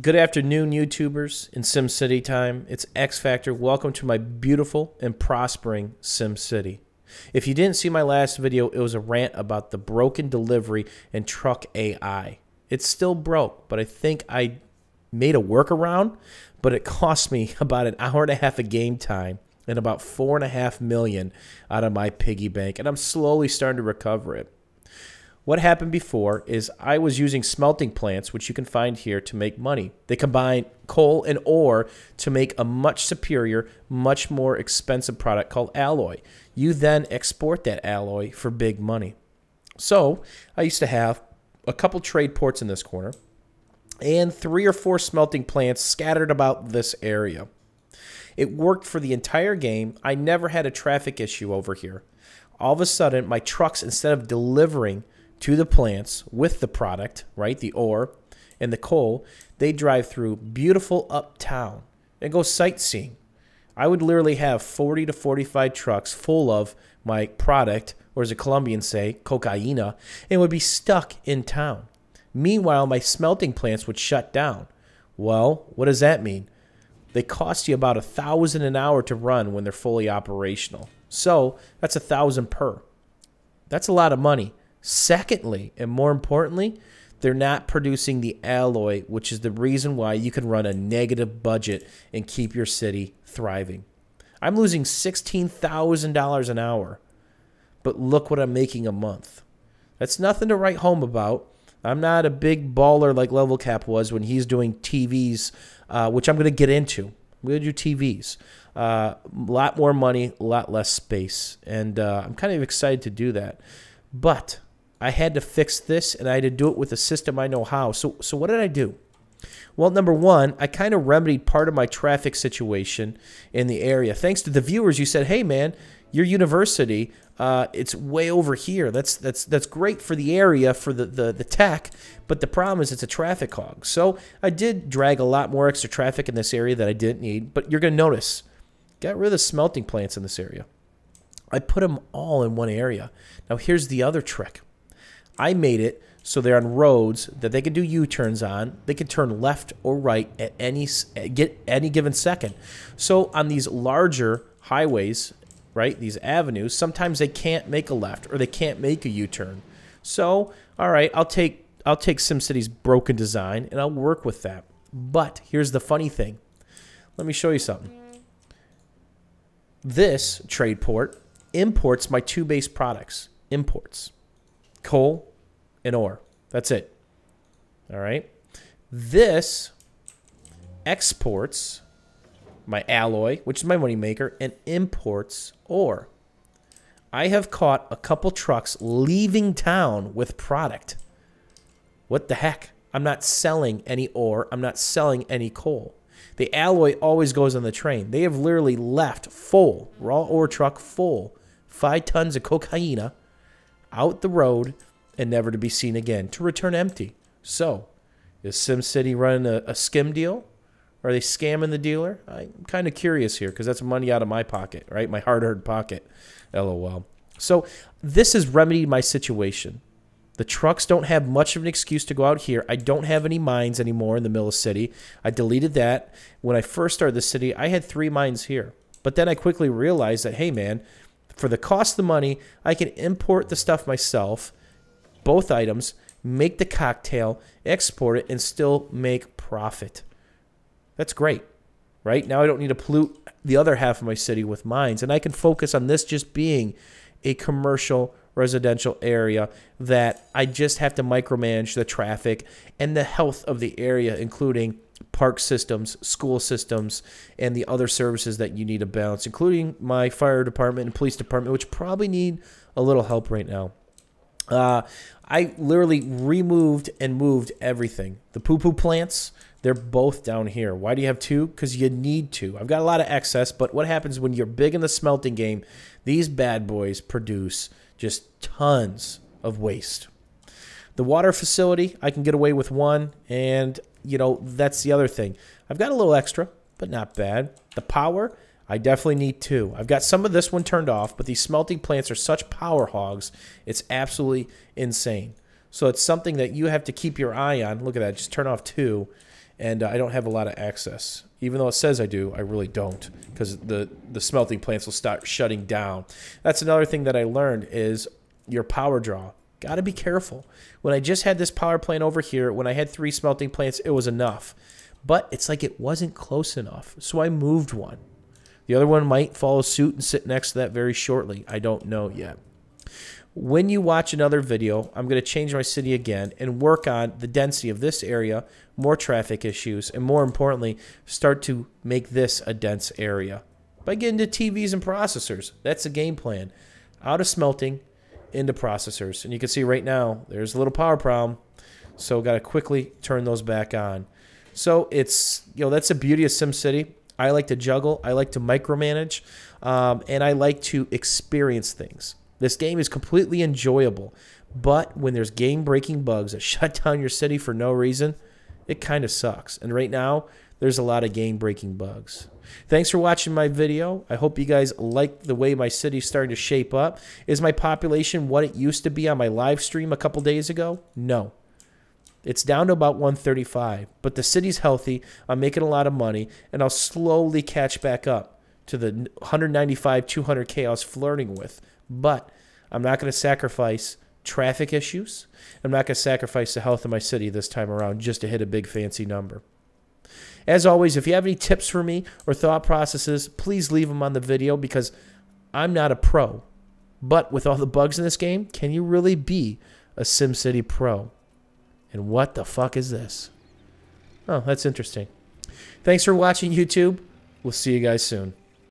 Good afternoon, YouTubers in SimCity time. It's X Factor. Welcome to my beautiful and prospering SimCity. If you didn't see my last video, it was a rant about the broken delivery and truck AI. It's still broke, but I think I made a workaround, but it cost me about an hour and a half of game time and about $4.5 million out of my piggy bank, and I'm slowly starting to recover it. What happened before is I was using smelting plants, which you can find here, to make money. They combine coal and ore to make a much superior, much more expensive product called alloy. You then export that alloy for big money. So I used to have a couple trade ports in this corner and 3 or 4 smelting plants scattered about this area. It worked for the entire game. I never had a traffic issue over here. All of a sudden, my trucks, instead of delivering to the plants with the product, right, the ore and the coal, they drive through beautiful uptown and go sightseeing. I would literally have 40 to 45 trucks full of my product, or as the Colombians say, cocaína, and would be stuck in town. Meanwhile, my smelting plants would shut down. Well, what does that mean? They cost you about $1,000 an hour to run when they're fully operational. So that's $1,000 per. That's a lot of money. Secondly, and more importantly, they're not producing the alloy, which is the reason why you can run a negative budget and keep your city thriving. I'm losing $16,000 an hour, but look what I'm making a month. That's nothing to write home about. I'm not a big baller like Level Cap was when he's doing TVs, which I'm going to get into. I'm going to do TVs. A lot more money, a lot less space, and I'm kind of excited to do that. But I had to fix this, and I had to do it with a system I know how. So what did I do? Well, number one, I kind of remedied part of my traffic situation in the area. Thanks to the viewers, you said, hey, man, your university, it's way over here. That's great for the area, for the tech, but the problem is it's a traffic hog. So I did drag a lot more extra traffic in this area that I didn't need, but you're going to notice, got rid of the smelting plants in this area. I put them all in one area. Now, here's the other trick. I made it so they're on roads that they can do U-turns on. They can turn left or right at any given second. So on these larger highways, right, these avenues, sometimes they can't make a left or they can't make a U-turn. So, all right, I'll take SimCity's broken design and I'll work with that. But here's the funny thing. Let me show you something. This trade port imports my 2 base products. Imports. Coal and ore. That's it. All right. This exports my alloy, which is my money maker, and imports ore. I have caught a couple trucks leaving town with product. What the heck? I'm not selling any ore. I'm not selling any coal. The alloy always goes on the train. They have literally left full, raw ore truck full, 5 tons of cocaína out the road and never to be seen again, to return empty. So, is SimCity running a skim deal? Are they scamming the dealer? I'm kind of curious here because that's money out of my pocket, right? My hard-earned pocket, LOL. So, this has remedied my situation. The trucks don't have much of an excuse to go out here. I don't have any mines anymore in the middle of the city. I deleted that. When I first started the city, I had 3 mines here. But then I quickly realized that, hey, man, for the cost of the money, I can import the stuff myself, both items, make the cocktail, export it, and still make profit. That's great, right? Now I don't need to pollute the other half of my city with mines, and I can focus on this just being a commercial residential area that I just have to micromanage the traffic and the health of the area, including park systems, school systems, and the other services that you need to balance, including my fire department and police department, which probably need a little help right now. I literally removed and moved everything. The poo-poo plants, they're both down here. Why do you have 2? Because you need to. I've got a lot of excess, but what happens when you're big in the smelting game, these bad boys produce just tons of waste. The water facility, I can get away with 1, and, you know, that's the other thing. I've got a little extra, but not bad. The power, I definitely need 2. I've got some of this one turned off, but these smelting plants are such power hogs, it's absolutely insane. So it's something that you have to keep your eye on. Look at that, just turn off 2, and I don't have a lot of access. Even though it says I do, I really don't, because the smelting plants will start shutting down. That's another thing that I learned is your power draw. Got to be careful. When I just had this power plant over here, when I had 3 smelting plants, it was enough. But it's like it wasn't close enough, so I moved one. The other one might follow suit and sit next to that very shortly. I don't know yet. When you watch another video, I'm going to change my city again and work on the density of this area, more traffic issues, and more importantly, start to make this a dense area by getting to TVs and processors. That's the game plan. Out of smelting, into processors. And you can see right now, there's a little power problem, so got to quickly turn those back on. So it's, that's the beauty of SimCity. I like to juggle, I like to micromanage, and I like to experience things. This game is completely enjoyable, but when there's game-breaking bugs that shut down your city for no reason, it kind of sucks. And right now, there's a lot of game-breaking bugs. Thanks for watching my video. I hope you guys like the way my city's starting to shape up. Is my population what it used to be on my live stream a couple days ago? No. It's down to about 135, but the city's healthy. I'm making a lot of money, and I'll slowly catch back up to the 195, 200K I was flirting with. But I'm not going to sacrifice traffic issues. I'm not going to sacrifice the health of my city this time around just to hit a big fancy number. As always, if you have any tips for me or thought processes, please leave them on the video because I'm not a pro. But with all the bugs in this game, can you really be a SimCity pro? And what the fuck is this? Oh, that's interesting. Thanks for watching, YouTube. We'll see you guys soon.